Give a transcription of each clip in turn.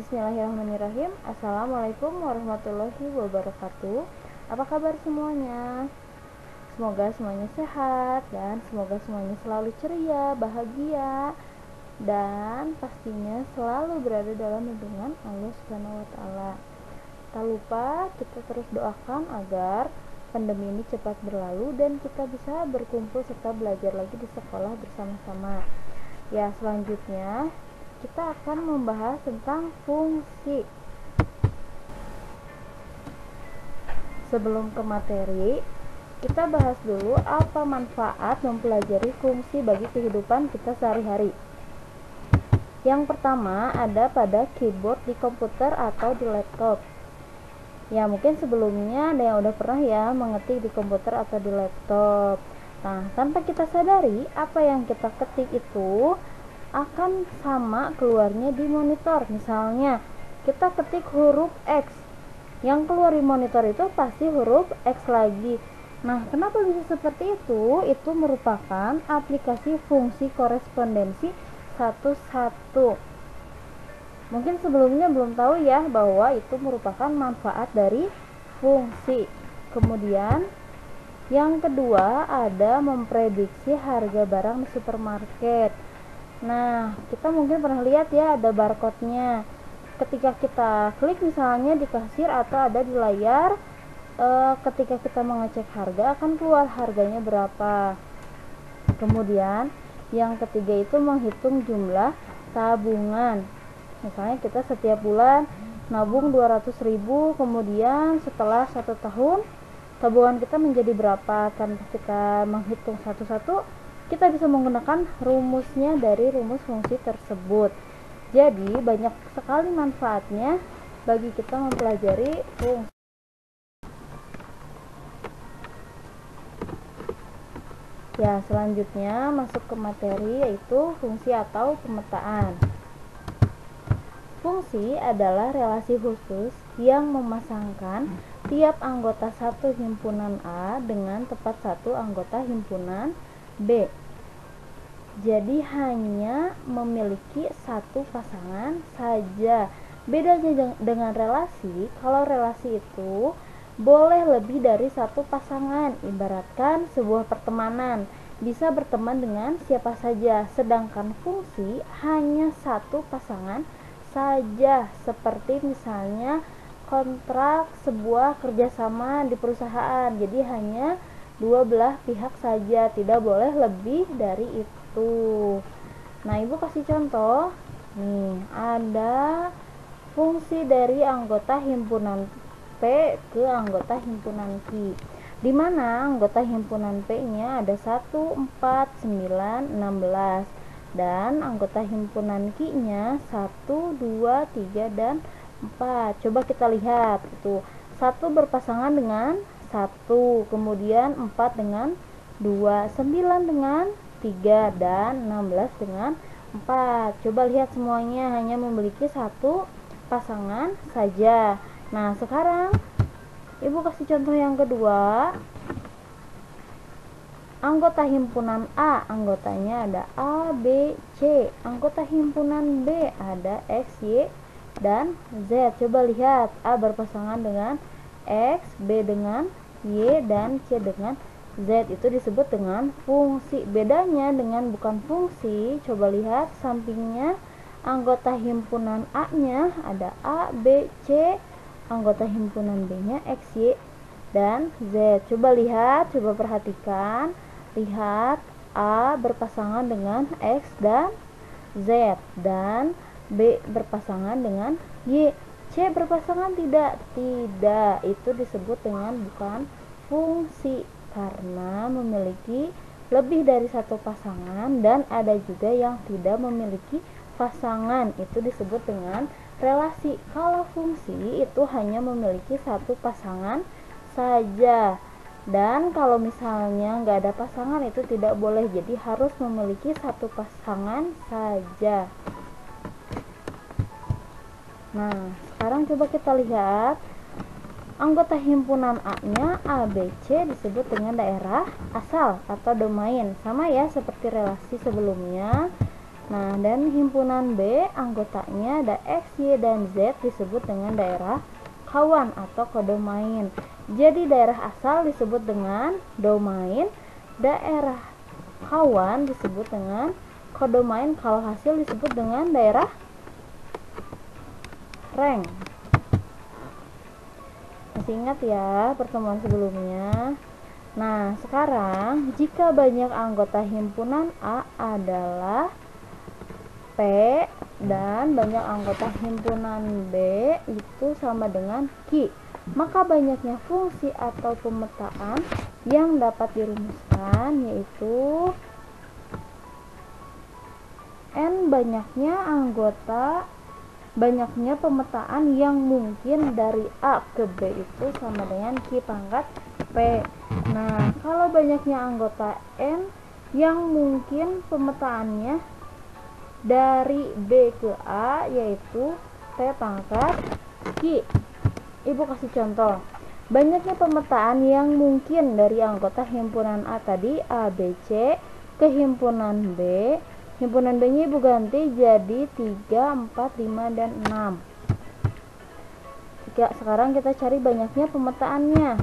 Bismillahirrahmanirrahim. Assalamualaikum warahmatullahi wabarakatuh. Apa kabar semuanya? Semoga semuanya sehat dan semoga semuanya selalu ceria, bahagia, dan pastinya selalu berada dalam lindungan Allah Subhanahu wa taala. Tak lupa kita terus doakan agar pandemi ini cepat berlalu dan kita bisa berkumpul serta belajar lagi di sekolah bersama-sama. Ya, selanjutnya kita akan membahas tentang fungsi. Sebelum ke materi, kita bahas dulu apa manfaat mempelajari fungsi bagi kehidupan kita sehari-hari. Yang pertama ada pada keyboard di komputer atau di laptop. Ya, mungkin sebelumnya ada yang udah pernah ya mengetik di komputer atau di laptop. Nah, tanpa kita sadari, apa yang kita ketik itu akan sama keluarnya di monitor. Misalnya, kita ketik huruf X, yang keluar di monitor itu pasti huruf X lagi. Nah, kenapa bisa seperti itu? Itu merupakan aplikasi fungsi korespondensi 11. Mungkin sebelumnya belum tahu ya bahwa itu merupakan manfaat dari fungsi. Kemudian yang kedua ada memprediksi harga barang di supermarket. Nah, kita mungkin pernah lihat ya ada barcode-nya. Ketika kita klik misalnya di kasir atau ada di layar, ketika kita mengecek harga akan keluar harganya berapa. Kemudian yang ketiga itu menghitung jumlah tabungan. Misalnya kita setiap bulan nabung 200.000, kemudian setelah 1 tahun tabungan kita menjadi berapa. Tanpa kita menghitung satu-satu, kita bisa menggunakan rumusnya dari rumus fungsi tersebut. Jadi banyak sekali manfaatnya bagi kita mempelajari fungsi. Ya, selanjutnya masuk ke materi yaitu fungsi atau pemetaan. Fungsi adalah relasi khusus yang memasangkan tiap anggota satu himpunan A dengan tepat satu anggota himpunan B. Jadi hanya memiliki satu pasangan saja. Bedanya dengan relasi, kalau relasi itu boleh lebih dari satu pasangan. Ibaratkan sebuah pertemanan, bisa berteman dengan siapa saja. Sedangkan fungsi hanya satu pasangan saja, seperti misalnya kontrak sebuah kerjasama di perusahaan, jadi hanya dua belah pihak saja, tidak boleh lebih dari itu. Nah, ibu kasih contoh nih, ada fungsi dari anggota himpunan P ke anggota himpunan Q, di mana anggota himpunan P nya ada 1, 4, 9, 16 dan anggota himpunan Q-nya 1, 2, 3, dan 4. Coba kita lihat, itu 1 berpasangan dengan 1, kemudian 4 dengan 2, 9 dengan 3, dan 16 dengan 4. Coba lihat semuanya hanya memiliki satu pasangan saja. Nah, sekarang ibu kasih contoh yang kedua. Anggota himpunan A, anggotanya ada A, B, C. Anggota himpunan B ada X, Y, dan Z. Coba lihat, A berpasangan dengan X, B dengan Y, dan C dengan Z. Itu disebut dengan fungsi. Bedanya dengan bukan fungsi, coba lihat sampingnya. Anggota himpunan A-nya ada A, B, C. Anggota himpunan B-nya X, Y, dan Z. Coba lihat, coba perhatikan. Lihat, A berpasangan dengan X dan Z, dan B berpasangan dengan Y. C berpasangan tidak? Tidak. Itu disebut dengan bukan fungsi, karena memiliki lebih dari satu pasangan, dan ada juga yang tidak memiliki pasangan. Itu disebut dengan relasi. Kalau fungsi itu hanya memiliki satu pasangan saja. Dan kalau misalnya nggak ada pasangan itu tidak boleh, jadi harus memiliki satu pasangan saja. Nah, sekarang coba kita lihat anggota himpunan A-nya A, B, C disebut dengan daerah asal atau domain. Sama ya seperti relasi sebelumnya. Nah, dan himpunan B anggotanya ada X, Y, dan Z disebut dengan daerah kawan atau kodomain. Jadi daerah asal disebut dengan domain, daerah kawan disebut dengan kodomain, kalau hasil disebut dengan daerah rank. Masih ingat ya pertemuan sebelumnya? Nah, sekarang jika banyak anggota himpunan A adalah P dan banyak anggota himpunan B itu sama dengan Q, maka banyaknya fungsi atau pemetaan yang dapat dirumuskan yaitu N banyaknya pemetaan yang mungkin dari A ke B itu sama dengan Q pangkat P. Nah, kalau banyaknya anggota N yang mungkin pemetaannya dari B ke A yaitu P pangkat Q. Ibu kasih contoh. Banyaknya pemetaan yang mungkin dari anggota himpunan A tadi A, B, C ke himpunan B. Himpunan B-nya ibu ganti jadi 3, 4, 5, dan 6. Sekarang kita cari banyaknya pemetaannya.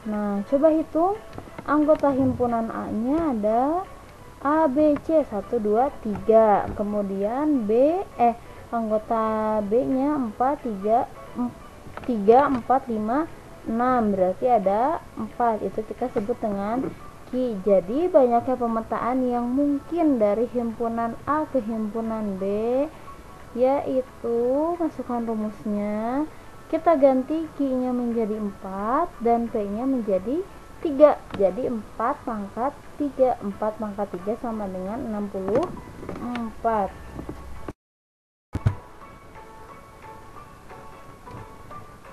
Nah, coba hitung. Anggota himpunan A-nya ada A, B, C 1, 2, 3. Kemudian anggota B-nya 4, 4, 5, 6. Berarti ada 4. Itu kita sebut dengan Q. Jadi banyaknya pemetaan yang mungkin dari himpunan A ke himpunan B yaitu, masukkan rumusnya, kita ganti Q-nya menjadi 4 dan P-nya menjadi 3. Jadi 4 pangkat 3. 4 pangkat 3 sama dengan 64.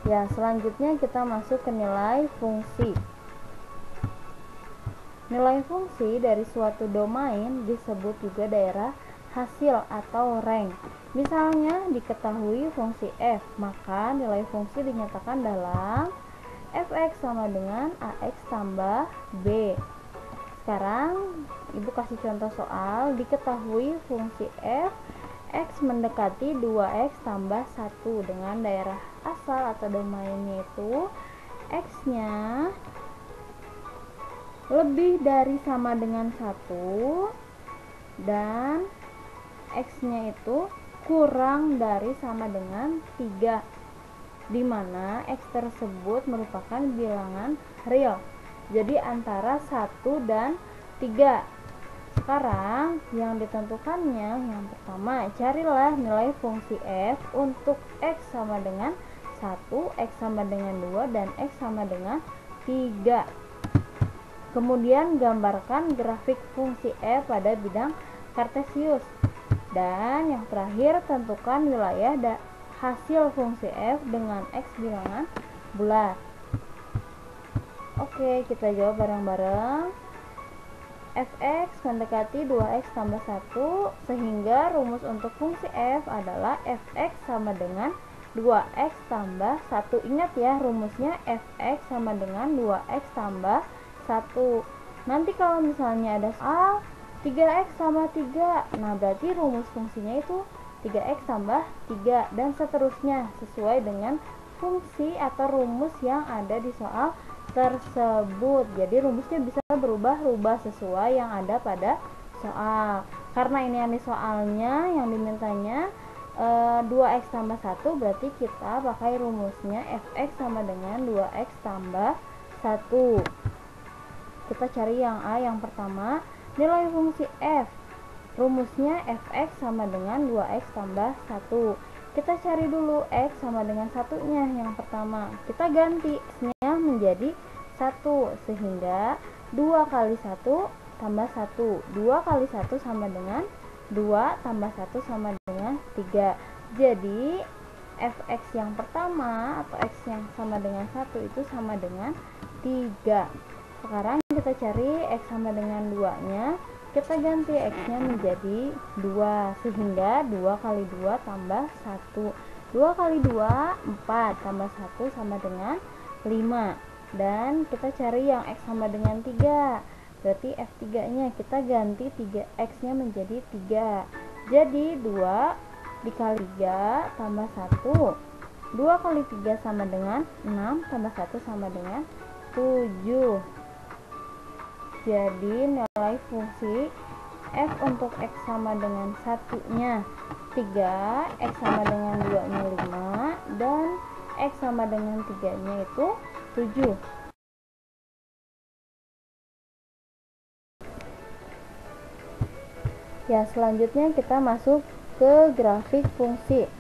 Ya, selanjutnya kita masuk ke nilai fungsi. Nilai fungsi dari suatu domain disebut juga daerah hasil atau rank. Misalnya diketahui fungsi f, maka nilai fungsi dinyatakan dalam fx sama dengan ax tambah b. Sekarang ibu kasih contoh soal. Diketahui fungsi f, x mendekati 2x tambah 1 dengan daerah asal atau domainnya itu x-nya lebih dari sama dengan 1 dan x-nya itu kurang dari sama dengan 3, di mana x tersebut merupakan bilangan real. Jadi antara 1 dan 3. Sekarang yang ditentukannya, yang pertama, carilah nilai fungsi f untuk x sama dengan 1, x sama dengan 2, dan x sama dengan 3. Kemudian gambarkan grafik fungsi f pada bidang kartesius. Dan yang terakhir, tentukan wilayah hasil fungsi f dengan x bilangan bulat. Oke, kita jawab bareng-bareng. Fx mendekati 2x tambah 1, sehingga rumus untuk fungsi f adalah fx sama dengan 2x tambah 1. Ingat ya, rumusnya fx sama dengan 2x tambah 1. Nanti kalau misalnya ada 3x sama 3, nah berarti rumus fungsinya itu 3x tambah 3 dan seterusnya sesuai dengan fungsi atau rumus yang ada di soal tersebut. Jadi rumusnya bisa berubah-ubah sesuai yang ada pada soal. Karena ini yang di soalnya, yang dimintanya 2x tambah 1, berarti kita pakai rumusnya fx sama dengan 2x tambah 1. Kita cari yang A, yang pertama, nilai fungsi f. Rumusnya fx sama dengan 2x tambah 1. Kita cari dulu x sama dengan 1-nya yang pertama. Kita ganti x-nya menjadi 1, sehingga 2 kali 1 tambah 1. 2 kali 1 sama dengan 2 tambah 1 sama dengan 3. Jadi fx yang pertama atau x yang sama dengan 1 itu sama dengan 3. Sekarang kita cari x sama dengan 2-nya. Kita ganti x-nya menjadi 2, sehingga 2 kali 2 tambah 1. 2 kali 2, 4, tambah 1 sama dengan 5. Dan kita cari yang x sama dengan 3. berarti F3 nya kita ganti 3x nya menjadi 3, jadi 2 dikali 3 tambah 1, 2 kali 3 sama dengan 6 tambah 1 sama dengan 7. Jadi nilai fungsi f untuk x sama dengan 1 nya 3, x sama dengan 2 nya 5, dan x sama dengan 3 nya itu 7. Ya, selanjutnya kita masuk ke grafik fungsi.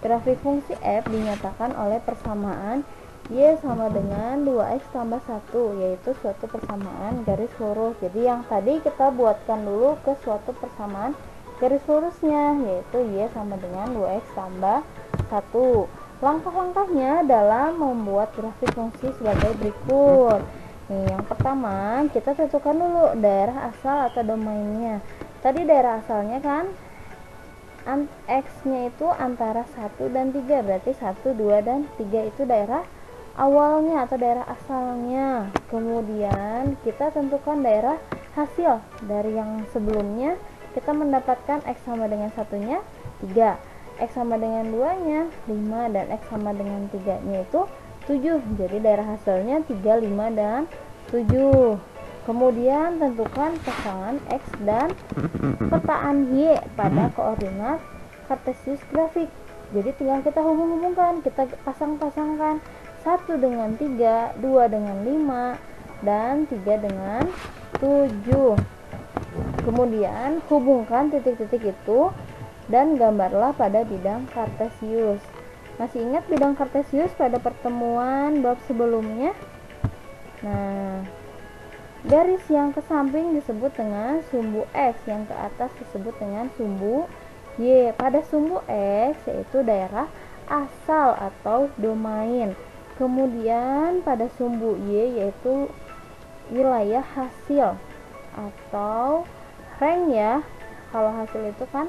Grafik fungsi f dinyatakan oleh persamaan y sama dengan 2x tambah 1, yaitu suatu persamaan garis lurus. Jadi yang tadi kita buatkan dulu ke suatu persamaan garis lurusnya, yaitu y sama dengan 2x tambah 1. Langkah-langkahnya dalam membuat grafik fungsi sebagai berikut. Nih, yang pertama kita tentukan dulu daerah asal atau domainnya. Tadi daerah asalnya kan x-nya itu antara 1 dan 3, berarti 1, 2, dan 3 itu daerah awalnya atau daerah asalnya. Kemudian kita tentukan daerah hasil dari yang sebelumnya. Kita mendapatkan x sama dengan 1-nya 3, x sama dengan 2-nya 5, dan x sama dengan 3-nya itu 7. Jadi daerah hasilnya 3, 5, dan 7. Kemudian tentukan pasangan x dan petaan y pada koordinat kartesius grafik. Jadi tinggal kita hubung-hubungkan, kita pasang-pasangkan 1 dengan 3, 2 dengan 5, dan 3 dengan 7. Kemudian hubungkan titik-titik itu dan gambarlah pada bidang kartesius. Masih ingat bidang kartesius pada pertemuan bab sebelumnya? Nah, garis yang ke samping disebut dengan sumbu X, yang ke atas disebut dengan sumbu Y. Pada sumbu X yaitu daerah asal atau domain. Kemudian pada sumbu Y yaitu wilayah hasil atau rank ya. Kalau hasil itu kan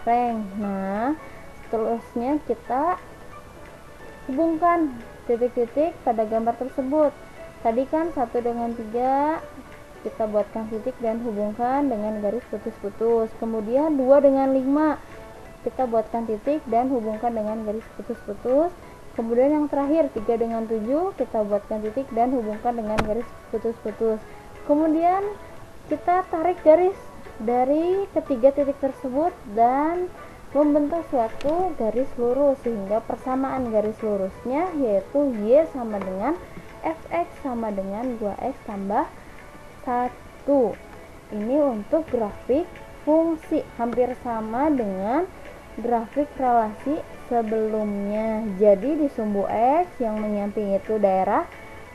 rank. Nah, seterusnya kita hubungkan titik-titik pada gambar tersebut. Tadi kan 1 dengan 3 kita buatkan titik dan hubungkan dengan garis putus-putus. Kemudian 2 dengan 5 kita buatkan titik dan hubungkan dengan garis putus-putus. Kemudian yang terakhir 3 dengan 7 kita buatkan titik dan hubungkan dengan garis putus-putus. Kemudian kita tarik garis dari ketiga titik tersebut dan membentuk suatu garis lurus, sehingga persamaan garis lurusnya yaitu y sama dengan fx sama dengan 2x tambah 1. Ini untuk grafik fungsi, hampir sama dengan grafik relasi sebelumnya. Jadi di sumbu X yang menyamping itu daerah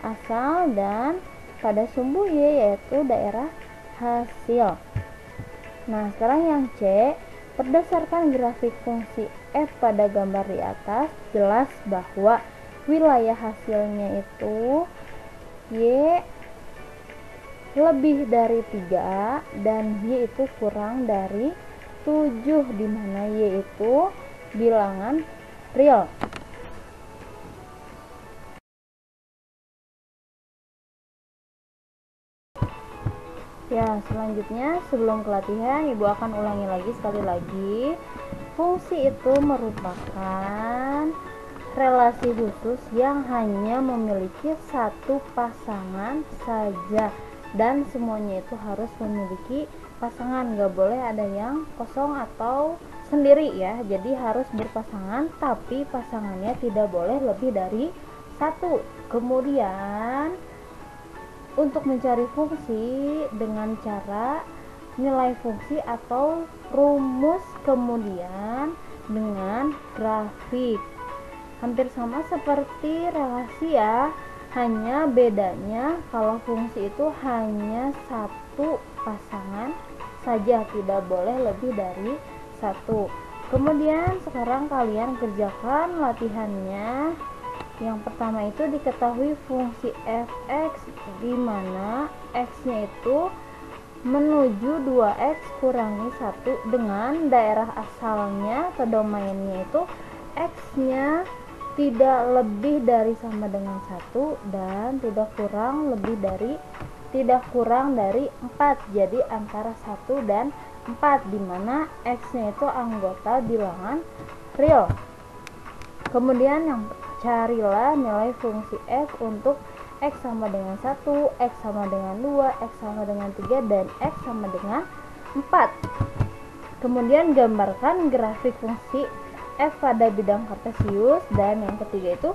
asal, dan pada sumbu Y yaitu daerah hasil. Nah, sekarang yang C, berdasarkan grafik fungsi f pada gambar di atas, jelas bahwa wilayah hasilnya itu Y lebih dari 3 dan Y itu kurang dari 7, di mana Y itu bilangan real. Ya, selanjutnya sebelum ke latihan, Ibu akan ulangi lagi sekali lagi. Fungsi itu merupakan relasi khusus yang hanya memiliki satu pasangan saja, dan semuanya itu harus memiliki pasangan, gak boleh ada yang kosong atau sendiri ya. Jadi harus berpasangan, tapi pasangannya tidak boleh lebih dari satu. Kemudian untuk mencari fungsi dengan cara nilai fungsi atau rumus, kemudian dengan grafik, hampir sama seperti relasi ya, hanya bedanya kalau fungsi itu hanya satu pasangan saja, tidak boleh lebih dari satu. Kemudian sekarang kalian kerjakan latihannya. Yang pertama itu diketahui fungsi fx, di mana x-nya itu menuju 2x kurangi 1 dengan daerah asalnya atau domainnya itu x-nya tidak lebih dari sama dengan 1 dan tidak kurang lebih dari tidak kurang dari 4, jadi antara 1 dan 4, di mana X-nya itu anggota bilangan real. Kemudian yang carilah nilai fungsi f untuk X sama dengan 1, X sama dengan 2, X sama dengan 3, dan X sama dengan 4. Kemudian gambarkan grafik fungsi f pada bidang kartesius, dan yang ketiga itu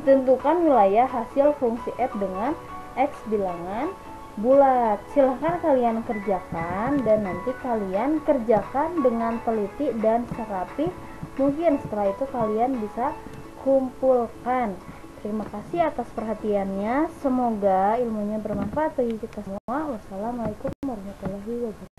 tentukan wilayah hasil fungsi f dengan X bilangan bulat. Silahkan kalian kerjakan, dan nanti kalian kerjakan dengan teliti dan serapi mungkin. Setelah itu kalian bisa kumpulkan. Terima kasih atas perhatiannya, semoga ilmunya bermanfaat bagi kita semua. Wassalamualaikum warahmatullahi wabarakatuh.